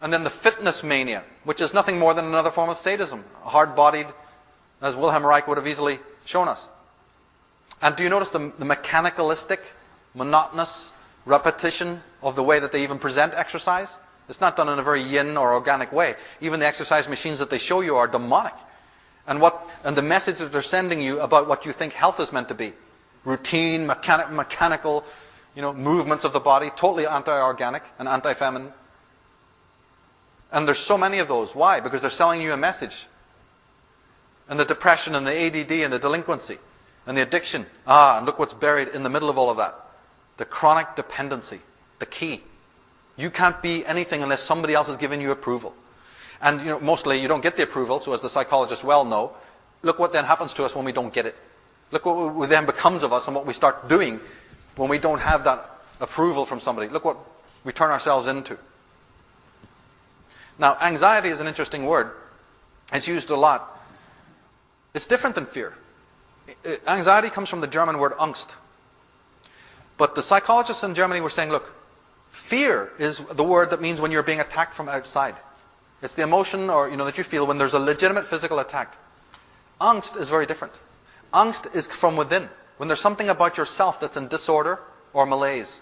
And then the fitness mania, which is nothing more than another form of sadism, hard-bodied, as Wilhelm Reich would have easily shown us. And do you notice the mechanicalistic, monotonous repetition of the way that they even present exercise? It's not done in a very yin or organic way. Even the exercise machines that they show you are demonic. And the message that they're sending you about what you think health is meant to be. Routine, mechanical, movements of the body, totally anti-organic and anti-feminine. And there's so many of those. Why? Because they're selling you a message. And the depression and the ADD and the delinquency and the addiction. And look what's buried in the middle of all of that. The chronic dependency. The key. You can't be anything unless somebody else has given you approval. And mostly you don't get the approval, so as the psychologists well know, look what then happens to us when we don't get it. Look what then becomes of us and what we start doing when we don't have that approval from somebody. Look what we turn ourselves into. Now, anxiety is an interesting word. It's used a lot. It's different than fear. Anxiety comes from the German word Angst. But the psychologists in Germany were saying, look, fear is the word that means when you're being attacked from outside. It's the emotion that you feel when there's a legitimate physical attack. Angst is very different. Angst is from within. When there's something about yourself that's in disorder or malaise.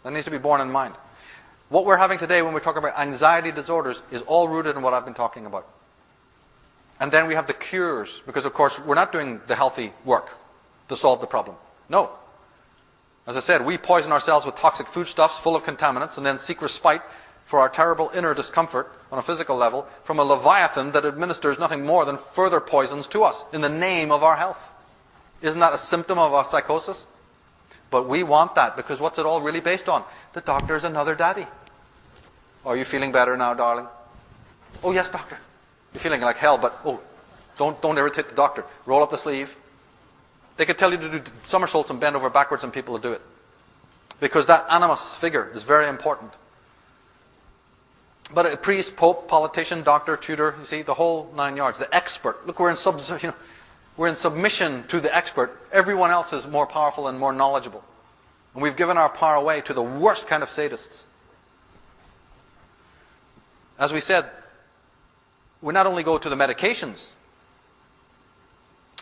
That needs to be borne in mind. What we're having today when we talk about anxiety disorders is all rooted in what I've been talking about. And then we have the cures, because of course we're not doing the healthy work to solve the problem. No. As I said, we poison ourselves with toxic foodstuffs full of contaminants and then seek respite for our terrible inner discomfort on a physical level from a leviathan that administers nothing more than further poisons to us in the name of our health. Isn't that a symptom of our psychosis? But we want that, because what's it all really based on? The doctor's another daddy. Are you feeling better now, darling? Oh, yes, doctor. You're feeling like hell, but don't irritate the doctor. Roll up the sleeve. They could tell you to do somersaults and bend over backwards and people will do it. Because that animus figure is very important. But a priest, pope, politician, doctor, tutor, you see, the whole 9 yards. The expert. Look, we're in submission to the expert. Everyone else is more powerful and more knowledgeable. And we've given our power away to the worst kind of sadists. As we said, we not only go to the medications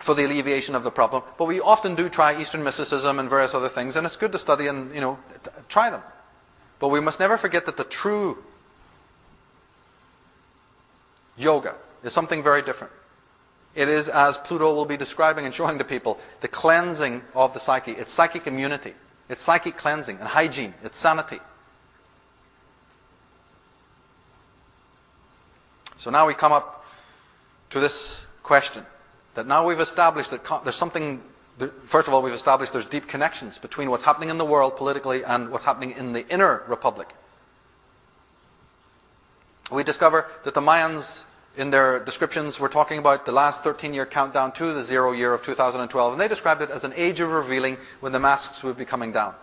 for the alleviation of the problem, but we often do try Eastern mysticism and various other things, and it's good to study and, try them. But we must never forget that the true yoga is something very different. It is, as Pluto will be describing and showing to people, the cleansing of the psyche. It's psychic immunity. It's psychic cleansing and hygiene. It's sanity. So now we come up to this question. That now we've established that there's something... First of all, we've established there's deep connections between what's happening in the world politically and what's happening in the inner republic. We discover that the Mayans, in their descriptions, were talking about the last 13-year countdown to the 0 year of 2012, and they described it as an age of revealing when the masks would be coming down.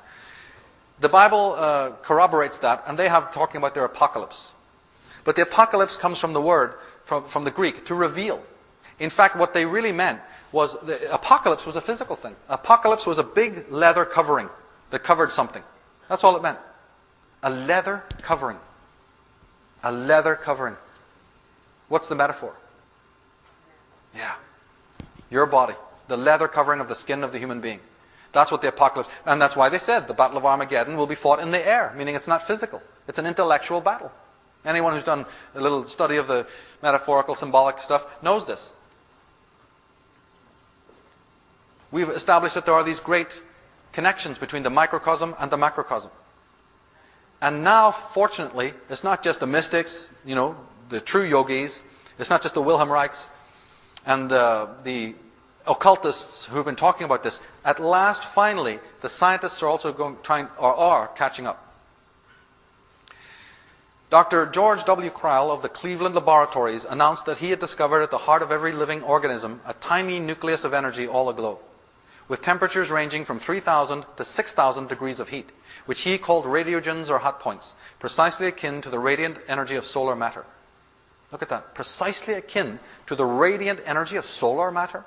The Bible corroborates that, and they have talking about their apocalypse. But the apocalypse comes from the word, from the Greek, to reveal. In fact, what they really meant was, the apocalypse was a physical thing. Apocalypse was a big leather covering that covered something. That's all it meant. A leather covering. A leather covering. What's the metaphor? Yeah. Your body. The leather covering of the skin of the human being. That's what the apocalypse... And that's why they said the Battle of Armageddon will be fought in the air, meaning it's not physical. It's an intellectual battle. Anyone who's done a little study of the metaphorical, symbolic stuff knows this. We've established that there are these great connections between the microcosm and the macrocosm. And now, fortunately, it's not just the mystics, the true yogis. It's not just the Wilhelm Reichs and the occultists who've been talking about this. At last, finally, the scientists are also are catching up. Dr. George W. Cryle of the Cleveland Laboratories announced that he had discovered at the heart of every living organism a tiny nucleus of energy all aglow, with temperatures ranging from 3,000 to 6,000 degrees of heat, which he called radiogens or hot points, precisely akin to the radiant energy of solar matter. Look at that. Precisely akin to the radiant energy of solar matter.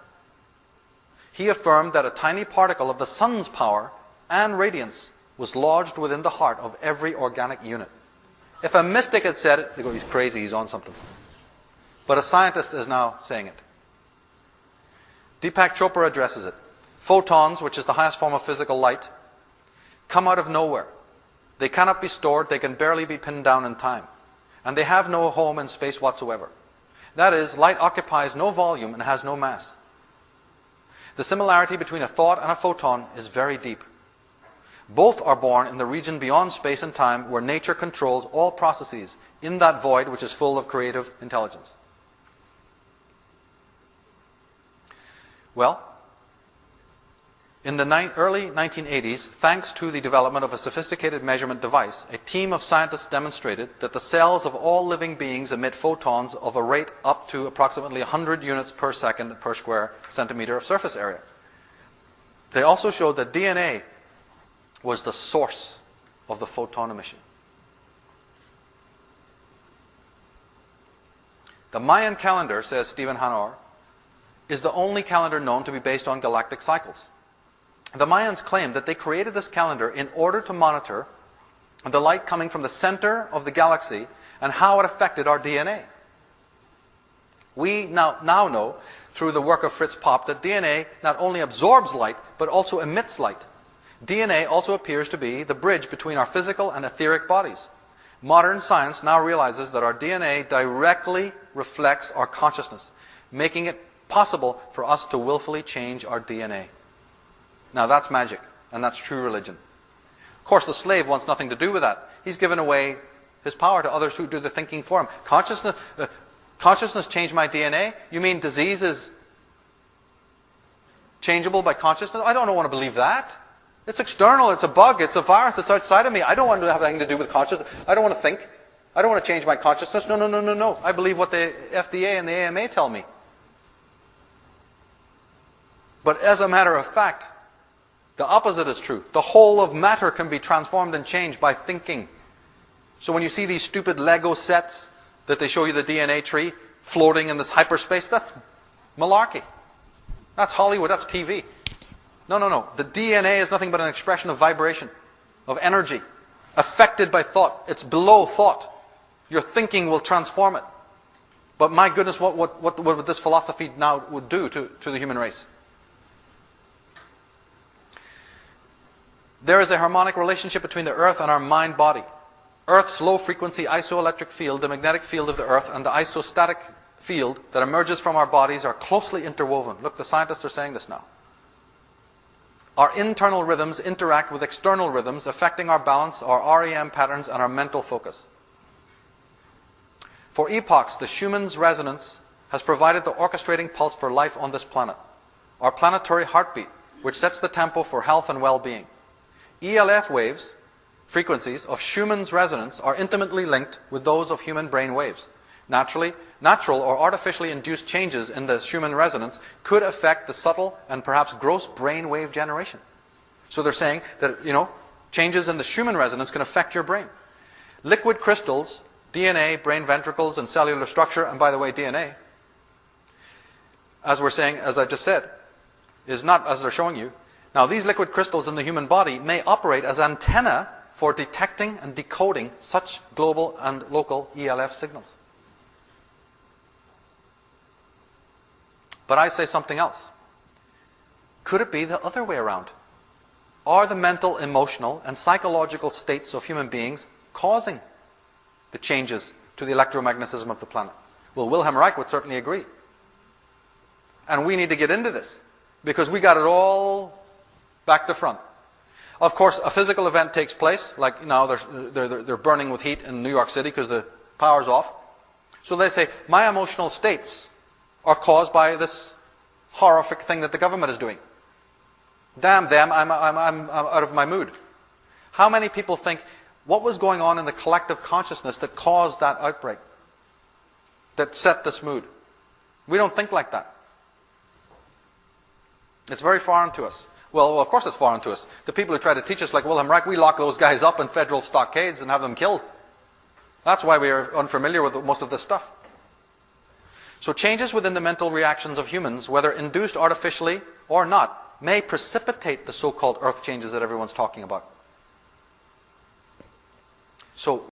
He affirmed that a tiny particle of the sun's power and radiance was lodged within the heart of every organic unit. If a mystic had said it, they go, he's crazy, he's on something. But a scientist is now saying it. Deepak Chopra addresses it. Photons, which is the highest form of physical light, come out of nowhere. They cannot be stored, they can barely be pinned down in time. And they have no home in space whatsoever. That is, light occupies no volume and has no mass. The similarity between a thought and a photon is very deep. Both are born in the region beyond space and time where nature controls all processes in that void which is full of creative intelligence. Well, in the early 1980s, thanks to the development of a sophisticated measurement device, a team of scientists demonstrated that the cells of all living beings emit photons of a rate up to approximately 100 units per second per square centimeter of surface area. They also showed that DNA was the source of the photon emission. The Mayan calendar, says Stephen Hanor, is the only calendar known to be based on galactic cycles. The Mayans claimed that they created this calendar in order to monitor the light coming from the center of the galaxy and how it affected our DNA. We now know, through the work of Fritz Popp, that DNA not only absorbs light, but also emits light. DNA also appears to be the bridge between our physical and etheric bodies. Modern science now realizes that our DNA directly reflects our consciousness, making it possible for us to willfully change our DNA. Now that's magic, and that's true religion. Of course, the slave wants nothing to do with that. He's given away his power to others who do the thinking for him. Consciousness changed my DNA? You mean disease is changeable by consciousness? I don't want to believe that. It's external, it's a bug, it's a virus that's outside of me. I don't want to have anything to do with consciousness. I don't want to think. I don't want to change my consciousness. No. I believe what the FDA and the AMA tell me. But as a matter of fact, the opposite is true. The whole of matter can be transformed and changed by thinking. So when you see these stupid Lego sets that they show you the DNA tree floating in this hyperspace, that's malarkey. That's Hollywood, that's TV. No. The DNA is nothing but an expression of vibration, of energy, affected by thought. It's below thought. Your thinking will transform it. But my goodness, what would this philosophy now would do to the human race? There is a harmonic relationship between the Earth and our mind-body. Earth's low-frequency isoelectric field, the magnetic field of the Earth, and the isostatic field that emerges from our bodies are closely interwoven. Look, the scientists are saying this now. Our internal rhythms interact with external rhythms, affecting our balance, our REM patterns, and our mental focus. For epochs, the Schumann's resonance has provided the orchestrating pulse for life on this planet, our planetary heartbeat, which sets the tempo for health and well-being. ELF waves, frequencies, of Schumann's resonance are intimately linked with those of human brain waves. Natural or artificially induced changes in the Schumann resonance could affect the subtle and perhaps gross brain wave generation. So they're saying that, changes in the Schumann resonance can affect your brain. Liquid crystals, DNA, brain ventricles, and cellular structure, and by the way, DNA, as I just said, is not as they're showing you. Now, these liquid crystals in the human body may operate as antenna for detecting and decoding such global and local ELF signals. But I say something else. Could it be the other way around? Are the mental, emotional, and psychological states of human beings causing the changes to the electromagnetism of the planet? Well, Wilhelm Reich would certainly agree. And we need to get into this, because we got it all back to front. Of course, a physical event takes place, like now they're burning with heat in New York City because the power's off. So they say, my emotional states are caused by this horrific thing that the government is doing. Damn them, I'm out of my mood. How many people think, what was going on in the collective consciousness that caused that outbreak? That set this mood? We don't think like that. It's very foreign to us. Well, of course it's foreign to us. The people who try to teach us, like Wilhelm Reich, we lock those guys up in federal stockades and have them killed. That's why we are unfamiliar with most of this stuff. So changes within the mental reactions of humans, whether induced artificially or not, may precipitate the so-called earth changes that everyone's talking about. So